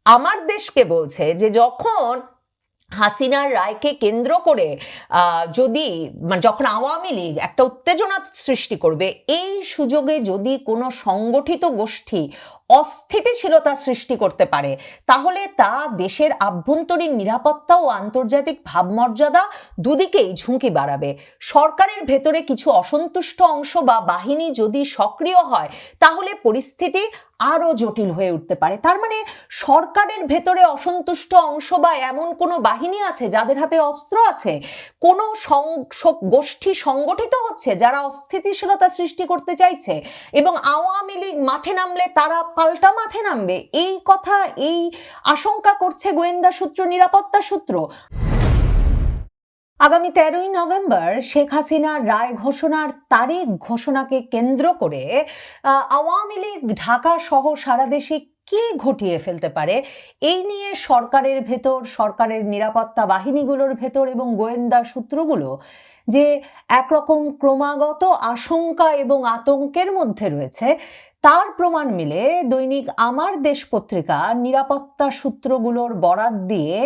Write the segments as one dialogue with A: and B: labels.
A: আমার দেশকে বলছে যে যখন হাসিনার রায়কে কেন্দ্র করে যদি যখন আওয়ামী লীগ একটা উত্তেজনা সৃষ্টি করবে, এই সুযোগে যদি কোনো সংগঠিত গোষ্ঠী অস্থিতিশীলতা সৃষ্টি করতে পারে, তাহলে তা দেশের আভ্যন্তরীণ নিরাপত্তা ও আন্তর্জাতিক ভাবমর্যাদা দুদিকেই ঝুঁকি বাড়াবে। সরকারের ভেতরে কিছু অসন্তুষ্ট অংশ বা বাহিনী যদি সক্রিয় হয়, তাহলে পরিস্থিতি আরো জটিল হয়ে উঠতে পারে। তার মানে সরকারের ভেতরে অসন্তুষ্ট অংশ বা এমন কোনো বাহিনী আছে যাদের হাতে অস্ত্র আছে, কোনো গোষ্ঠী সংগঠিত হচ্ছে যারা অস্থিতিশীলতা সৃষ্টি করতে চাইছে, এবং আওয়ামী লীগ মাঠে নামলে তারা পাল্টা মাঠে নামবে, এই কথা, এই আশঙ্কা করছে গোয়েন্দা সূত্র, নিরাপত্তা সূত্র। আগামী 13ই নভেম্বর শেখ হাসিনার রায় ঘোষণার তারিখ ঘোষণাকে কেন্দ্র করে আওয়ামী লীগ ঢাকা সহ সারা দেশে কি ঘটিয়ে ফেলতে পারে, এই নিয়ে সরকারের ভেতর, সরকারের নিরাপত্তা বাহিনীগুলোর ভেতর এবং গোয়েন্দা সূত্রগুলো যে একরকম ক্রমাগত আশঙ্কা এবং আতঙ্কের মধ্যে রয়েছে, তার প্রমাণ মিলে দৈনিক আমার দেশ পত্রিকা নিরাপত্তা সূত্রগুলোর বরাত দিয়ে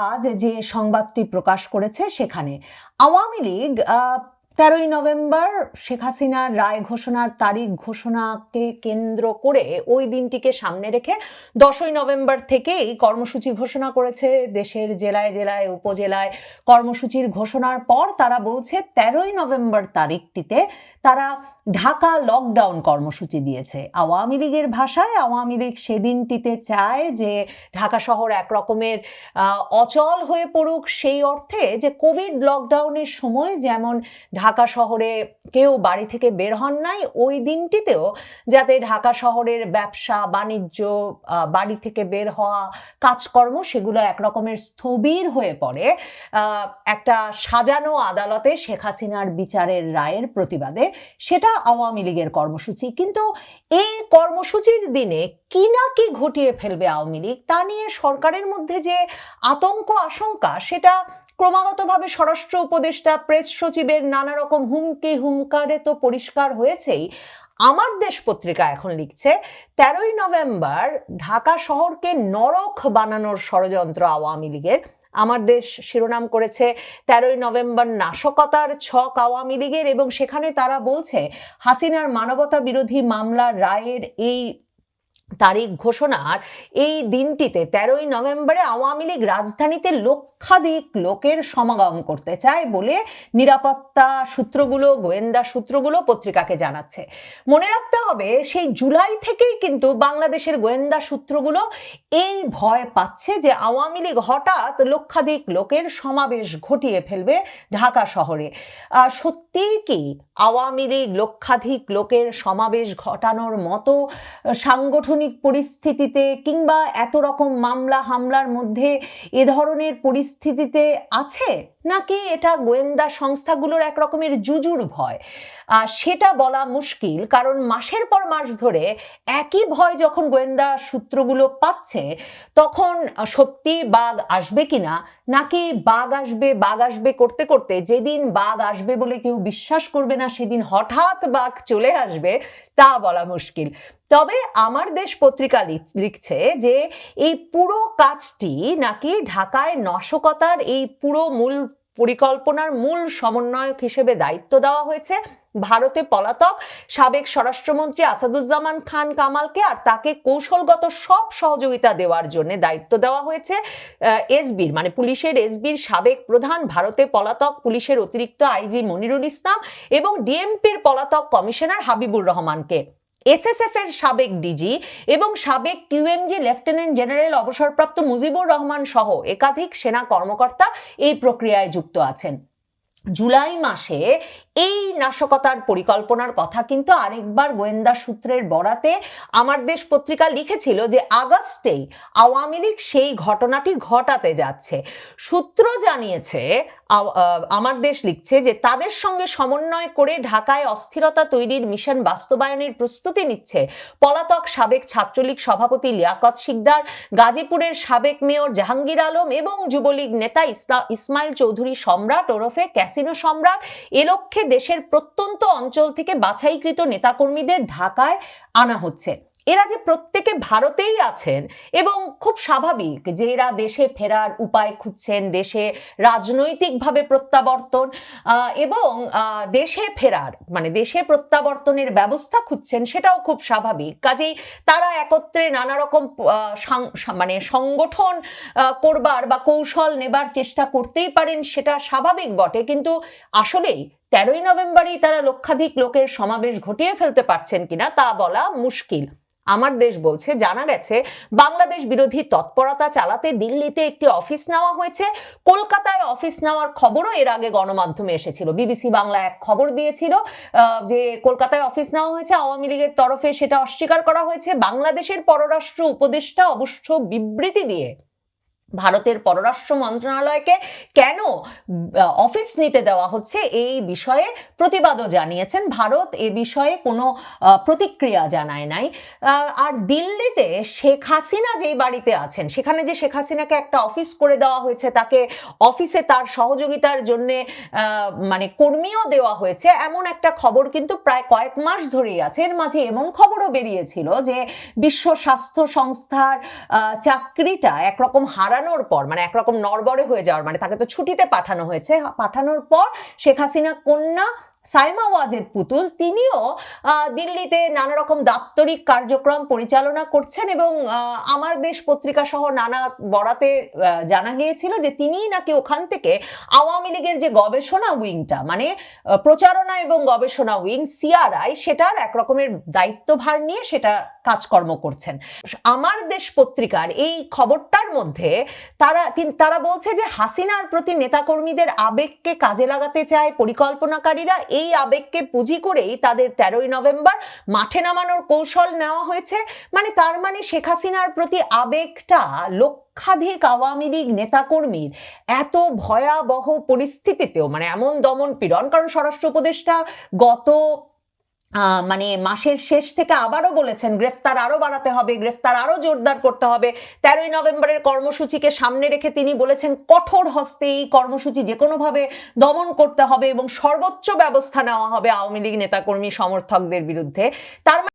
A: আজ যে সংবাদটি প্রকাশ করেছে, সেখানে আওয়ামী লীগ 13ই নভেম্বর শেখ হাসিনার রায় ঘোষণার তারিখ ঘোষণাকে কেন্দ্র করে ওই দিনটিকে সামনে রেখে 10ই নভেম্বর থেকেই কর্মসূচি ঘোষণা করেছে। দেশের জেলায় জেলায় উপজেলায় কর্মসূচির ঘোষণার পর তারা বলছে 13ই নভেম্বর তারিখটিতে তারা ঢাকা লকডাউন কর্মসূচি দিয়েছে। আওয়ামী লীগের ভাষায় আওয়ামী লীগ সেদিনটিতে চায় যে ঢাকা শহর একরকমের অচল হয়ে পড়ুক, সেই অর্থে যে কোভিড লকডাউনের সময় যেমন ঢাকা শহরে কেউ বাড়ি থেকে বের হন নাই, ওই দিনটিতেও যাতে ঢাকা শহরের ব্যবসা বাণিজ্য, বাড়ি থেকে বের হওয়া কাজকর্ম, সেগুলো একরকমের স্থবির হয়ে পড়ে একটা সাজানো আদালতে শেখ হাসিনার বিচারের রায়ের প্রতিবাদে। সেটা আওয়ামী লীগের কর্মসূচি। কিন্তু এই কর্মসূচির দিনে কি না কি ঘটিয়ে ফেলবে আওয়ামী লীগ, তা নিয়ে সরকারের মধ্যে যে আতঙ্ক আশঙ্কা, সেটা ক্রমাগতভাবে স্বরাষ্ট্র উপদেষ্টা, প্রেস সচিবের নানা রকম হুমকি হুঙ্কারে তো পরিষ্কার হয়েছেই। আমার দেশ পত্রিকা এখন লিখছে 13ই নভেম্বর ঢাকা শহরকে নরক বানানোর ষড়যন্ত্র আওয়ামী লীগের। আমার দেশ শিরোনাম করেছে 13ই নভেম্বর নাশকতার ছক আওয়ামী লীগের, এবং সেখানে তারা বলছে হাসিনার মানবতা বিরোধী মামলার রায়ের এই তারিখ ঘোষণার এই দিনটিতে 13ই নভেম্বরে আওয়ামী লীগ রাজধানীতে লক্ষাধিক লোকের সমাগম করতে চায় বলে নিরাপত্তা সূত্রগুলো, গোয়েন্দা সূত্রগুলো পত্রিকাকে জানাচ্ছে। মনে রাখতে হবে, সেই জুলাই থেকেই কিন্তু বাংলাদেশের গোয়েন্দা সূত্রগুলো এই ভয় পাচ্ছে যে আওয়ামী লীগ হঠাৎ লক্ষাধিক লোকের সমাবেশ ঘটিয়ে ফেলবে ঢাকা শহরে। সত্যিই কি আওয়ামী লীগ লক্ষাধিক লোকের সমাবেশ ঘটানোর মতো সাংগঠনিক পরিস্থিতিতে কিংবা এত রকম মামলা হামলার মধ্যে এ ধরনের পরিস্থিতিতে আছে, নাকি এটা গোয়েন্দা সংস্থাগুলোর এক রকমের জুজুর ভয়? সেটা বলা মুশকিল, কারণ মাসের পর মাস ধরে একই ভয় যখন গোয়েন্দা সূত্রগুলো পাচ্ছে, তখন সত্যি বাঘ আসবে কিনা, নাকি বাঘ আসবে করতে করতে যেদিন বাঘ আসবে বলে কেউ বিশ্বাস করবে না, সেদিন হঠাৎ বাঘ চলে আসবে, তা বলা মুশকিল। তবে আমার দেশ পত্রিকা লিখছে যে এই পুরো কাজটি নাকি ঢাকায় নাশকতার এই পুরো মূল পরিকল্পনার মূল সমন্বয়ক হিসেবে দায়িত্ব দেওয়া হয়েছে ভারতে পলাতক সাবেক স্বরাষ্ট্রমন্ত্রী আসাদুজ্জামান খান কামালকে, আর তাকে কৌশলগত সব সহযোগিতা দেওয়ার জন্য দায়িত্ব দেওয়া হয়েছে এসবির, মানে পুলিশের এসবির সাবেক প্রধান, ভারতে পলাতক পুলিশের অতিরিক্ত আইজি মনিরুল ইসলাম এবং ডিএমপির পলাতক কমিশনার হাবিবুর রহমানকে। এসএসএফ এর সাবেক ডিজি এবং সাবেক কিউএমজি লেফটেন্যান্ট জেনারেল অবসরপ্রাপ্ত মুজিবুর রহমান সহ একাধিক সেনা কর্মকর্তা এই প্রক্রিয়ায় যুক্ত আছেন। জুলাই মাসে এই নাশকতার পরিকল্পনার কথা কিন্তু আরেকবার গোয়েন্দা সূত্রের বরাতে আমার দেশ পত্রিকা লিখেছিল যে আগস্টেই আওয়ামী লীগ সেই ঘটনাটি ঘটাতে যাচ্ছে। সূত্র জানিয়েছে, আমার দেশ লিখছে যে তাদের সঙ্গে সমন্বয় করে ঢাকায় অস্থিরতা তৈরির মিশন বাস্তবায়নের প্রস্তুতি নিচ্ছে পলাতক সাবেক ছাত্রলীগ সভাপতি লিয়াকত শিকদার, গাজীপুরের সাবেক মেয়র জাহাঙ্গীর আলম এবং যুবলীগ নেতা ইসমাইল চৌধুরী সম্রাট ওরফে ক্যাসিনো সম্রাট। এ লক্ষ্যে দেশের প্রত্যন্ত অঞ্চল থেকে বাছাইকৃত নেতাকর্মীদের ঢাকায় আনা হচ্ছে। এরা যে প্রত্যেকে ভারতেই আছেন এবং খুব স্বাভাবিক যে এরা দেশে ফেরার উপায় খুঁজছেন, দেশে রাজনৈতিকভাবে প্রত্যাবর্তন এবং দেশে ফেরার মানে দেশে প্রত্যাবর্তনের ব্যবস্থা খুঁজছেন, সেটাও খুব স্বাভাবিক। কাজেই তারা একত্রে নানা রকম মানে সংগঠন করবার বা কৌশল নেবার চেষ্টা করতেই পারেন, সেটা স্বাভাবিক বটে। কিন্তু আসলেই 13ই নভেম্বরই তারা লক্ষাধিক লোকের সমাবেশ ঘটিয়ে ফেলতে পারছেন কিনা তা বলা মুশকিল। আমার দেশ বলছে, জানা গেছে বাংলাদেশ বিরোধী তৎপরতা চালাতে দিল্লিতে একটি অফিস নেওয়া হয়েছে। কলকাতায় অফিস নেওয়ার খবরও এর আগে গণমাধ্যমে এসেছিল। বিবিসি বাংলা এক খবর দিয়েছিল যে কলকাতায় অফিস নেওয়া হয়েছে, আওয়ামী লীগের তরফে সেটা অস্বীকার করা হয়েছে। বাংলাদেশের পররাষ্ট্র উপদেষ্টা অবশ্য বিবৃতি দিয়ে ভারতের পররাষ্ট্র মন্ত্রণালয়কে কেন অফিস নিতে দেওয়া হচ্ছে এই বিষয়ে প্রতিবাদও জানিয়েছেন। ভারত এ বিষয়ে কোনো প্রতিক্রিয়া জানায় নাই। আর দিল্লিতে শেখ হাসিনা যেই বাড়িতে আছেন, সেখানে যে শেখ হাসিনাকে একটা অফিস করে দেওয়া হয়েছে, তাকে অফিসে তার সহযোগিতার জন্য মানে কর্মীও দেওয়া হয়েছে, এমন একটা খবর কিন্তু প্রায় কয়েক মাস ধরেই আছে। এর মাঝে এমন খবরও বেরিয়েছিল যে বিশ্ব স্বাস্থ্য সংস্থার চাকরিটা একরকম হারানোর পর, মানে একরকম নড়বড়ে হয়ে যাওয়ার, মানে তাকে তো ছুটিতে পাঠানো হয়েছে, পাঠানোর পর শেখ হাসিনা কন্যা সাইমা ওয়াজেদ পুতুল তিনিও দিল্লিতে নানা রকম দাপ্তরিক কার্যক্রম পরিচালনা করছেন এবং আমার দেশ পত্রিকা সহ নানা বরাতে জানা গিয়েছিল যে তিনিই নাকি ওখান থেকে আওয়ামী লীগের যে গবেষণা উইংটা, মানে প্রচারণা এবং গবেষণা উইং সিআরআই, সেটার একরকমের দায়িত্বভার নিয়ে সেটা কাজকর্ম করছেন। আমার দেশ পত্রিকার এই খবরটার মধ্যে তারা বলছে যে হাসিনার প্রতি নেতাকর্মীদের আবেগকে কাজে লাগাতে চায় পরিকল্পনাকারীরা। এই আবেগকে পুঁজি করেই তাদের 13ই নভেম্বর মাঠে নামানোর কৌশল নেওয়া হয়েছে। মানে তার মানে শেখ হাসিনার প্রতি আবেগটা লক্ষাধিক আওয়ামী লীগ নেতাকর্মীর এত ভয়াবহ পরিস্থিতিতেও, মানে এমন দমন পীড়ন, কারণ স্বরাষ্ট্র উপদেষ্টা গত মানে মাসের শেষ থেকে আবারও বলেছেন গ্রেফতার আরো বাড়াতে হবে, গ্রেফতার আরো জোরদার করতে হবে। 13ই নভেম্বরের কর্মসূচিকে সামনে রেখে তিনি বলেছেন কঠোর হস্তে এই কর্মসূচি যে কোনোভাবে দমন করতে হবে এবং সর্বোচ্চ ব্যবস্থা নেওয়া হবে আওয়ামী লীগ নেতাকর্মী সমর্থকদের বিরুদ্ধে। তার